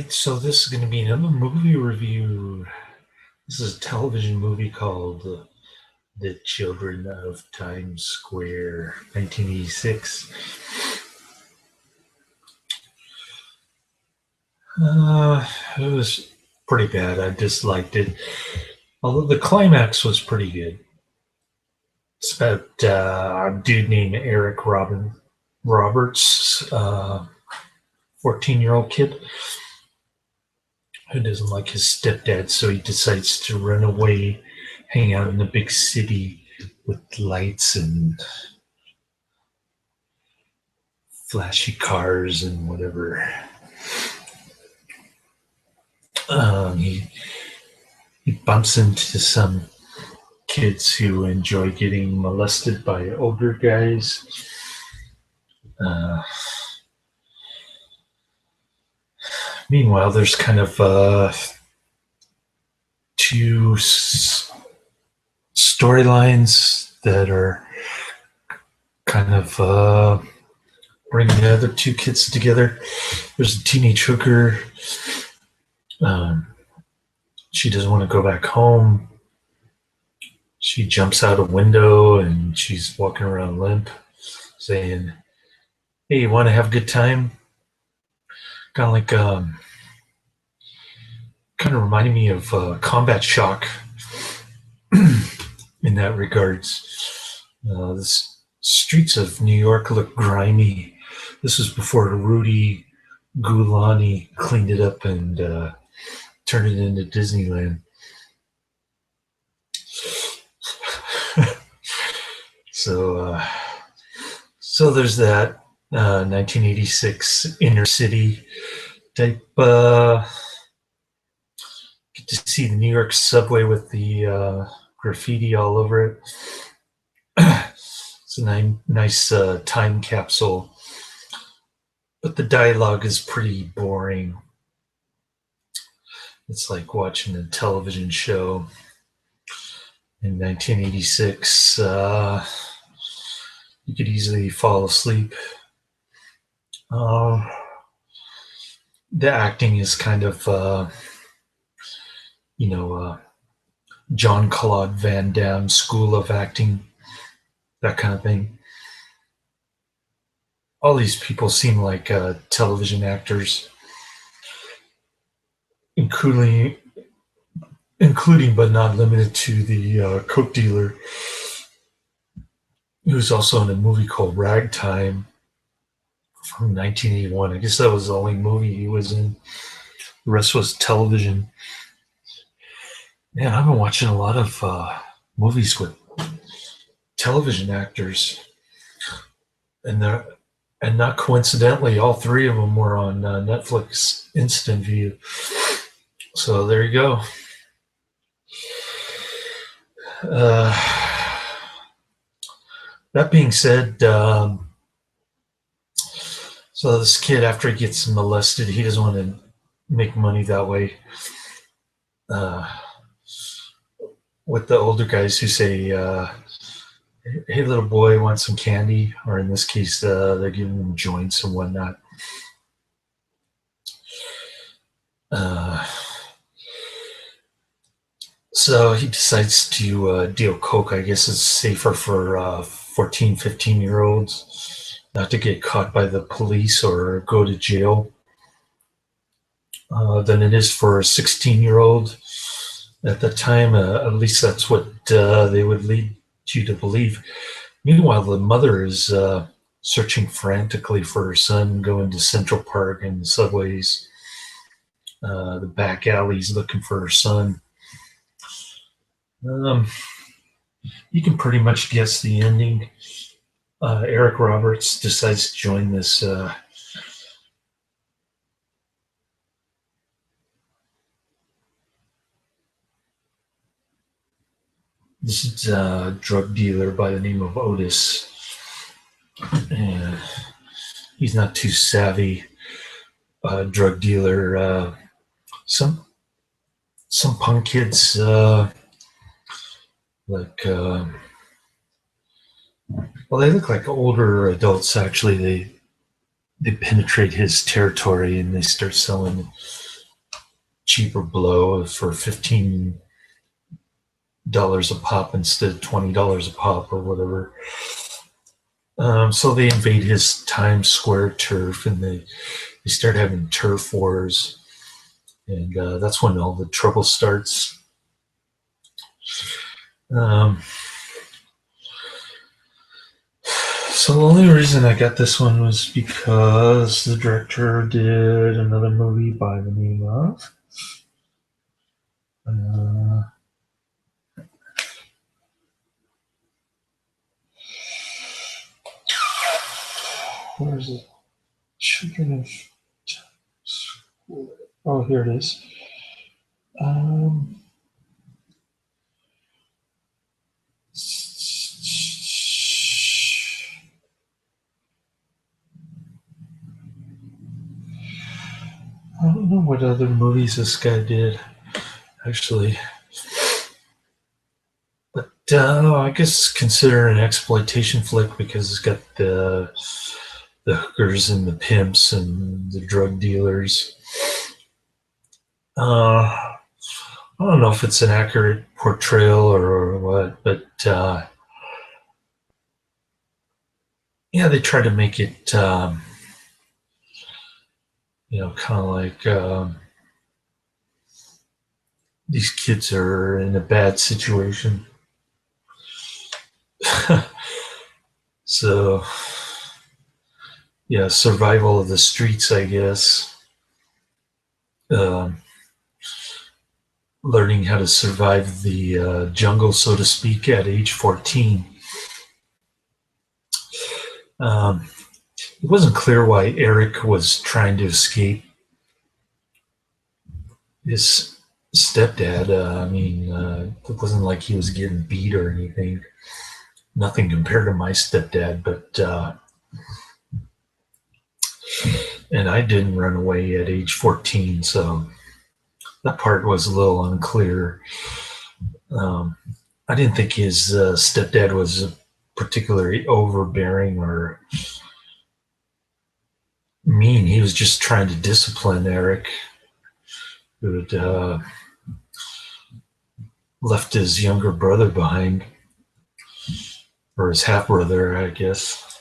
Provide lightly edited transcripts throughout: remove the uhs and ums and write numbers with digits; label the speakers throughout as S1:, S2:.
S1: So this is going to be another movie review. This is a television movie called The Children of Times Square, 1986. It was pretty bad. I disliked it. Although the climax was pretty good. It's about a dude named Eric Roberts, 14-year-old kid who doesn't like his stepdad, so he decides to run away, hang out in a big city with lights and flashy cars and whatever. He bumps into some kids who enjoy getting molested by older guys. Meanwhile, there's kind of two storylines that are kind of bringing the other two kids together. There's a teenage hooker. She doesn't want to go back home. She jumps out a window and she's walking around limp, saying, "Hey, you want to have a good time?" Kind of like, kind of reminding me of Combat Shock in that regards. The streets of New York look grimy. This was before Rudy Giuliani cleaned it up and turned it into Disneyland. So there's that 1986 inner city type. Get to see the New York subway with the graffiti all over it. It's a nice time capsule, but the dialogue is pretty boring. It's like watching a television show in 1986. You could easily fall asleep. The acting is kind of, Jean-Claude Van Damme school of acting, that kind of thing. All these people seem like television actors, including but not limited to the coke dealer, who's also in a movie called Ragtime from 1981. I guess that was the only movie he was in. The rest was television. Man, I've been watching a lot of movies with television actors, and not coincidentally, all three of them were on Netflix Instant View. So there you go. That being said, so this kid, after he gets molested, he doesn't want to make money that way. With the older guys who say, "Hey, little boy, want some candy?" Or in this case, they're giving him joints and whatnot. So he decides to deal coke. I guess it's safer for 14, 15-year-olds not to get caught by the police or go to jail than it is for a 16-year-old. At the time, at least that's what they would lead you to believe. Meanwhile, the mother is searching frantically for her son, going to Central Park and the subways, the back alleys, looking for her son. You can pretty much guess the ending. Eric Roberts decides to join this drug dealer by the name of Otis. And he's not too savvy. Drug dealer. Some punk kids well, they look like older adults. Actually, they penetrate his territory and they start selling cheaper blow for $15 a pop instead of $20 a pop or whatever. So they invade his Times Square turf and they start having turf wars. And that's when all the trouble starts. Um, so the only reason I got this one was because the director did another movie by the name of where is it? Children of Time. Oh, here it is. Um, I don't know what other movies this guy did, actually. But I guess consider an exploitation flick because it's got the hookers and the pimps and the drug dealers. I don't know if it's an accurate portrayal or what, but yeah, they try to make it, kind of like these kids are in a bad situation. So, yeah, survival of the streets, I guess. Um, Learning how to survive the jungle, so to speak, at age 14. Um, it wasn't clear why Eric was trying to escape his stepdad. It wasn't like he was getting beat or anything. Nothing compared to my stepdad, but and I didn't run away at age 14, so that part was a little unclear. I didn't think his stepdad was particularly overbearing or mean. He was just trying to discipline Eric, who had left his younger brother behind, or his half brother, I guess.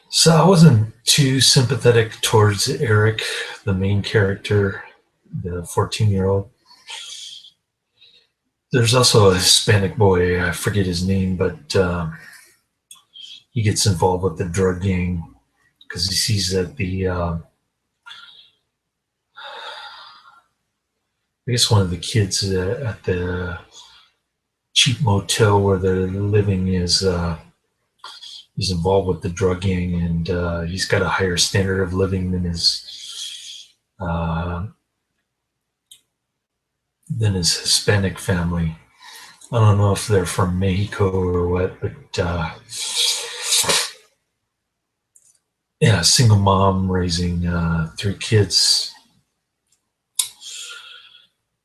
S1: So I wasn't too sympathetic towards Eric, the main character, the 14-year-old. There's also a Hispanic boy, I forget his name, but he gets involved with the drug gang because he sees that I guess one of the kids at the cheap motel where they're living is involved with the drug gang, and he's got a higher standard of living than his Hispanic family. I don't know if they're from Mexico or what, but yeah, single mom raising 3 kids.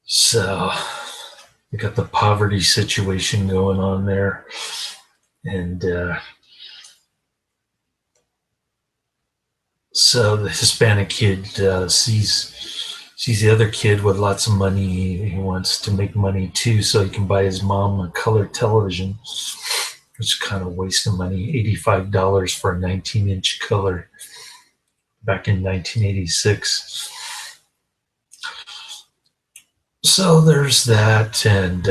S1: So we got the poverty situation going on there, and so the Hispanic kid sees the other kid with lots of money. He wants to make money too, so he can buy his mom a color television, which is kind of wasting money. $85 for a 19-inch color back in 1986. So there's that, and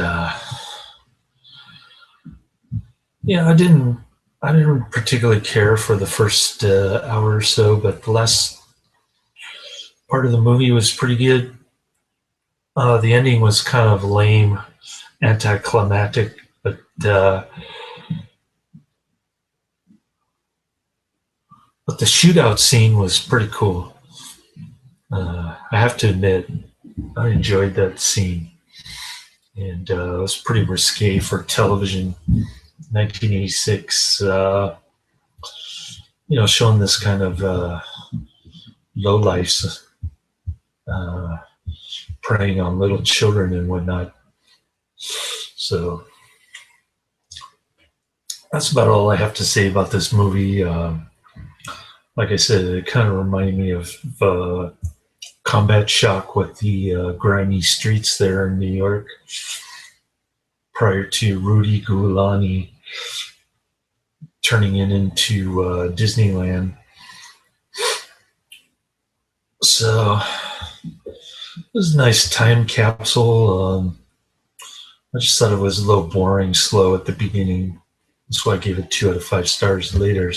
S1: yeah, I didn't particularly care for the first hour or so, but the last part of the movie was pretty good. The ending was kind of lame, anticlimactic, but the shootout scene was pretty cool. I have to admit, I enjoyed that scene, and it was pretty risque for television. 1986, showing this kind of low life, preying on little children and whatnot. So, that's about all I have to say about this movie. Like I said, it kind of reminded me of Combat Shock with the grimy streets there in New York prior to Rudy Giuliani turning it into Disneyland. So it was a nice time capsule. I just thought it was a little boring, slow at the beginning. That's why I gave it 2 out of 5 stars later.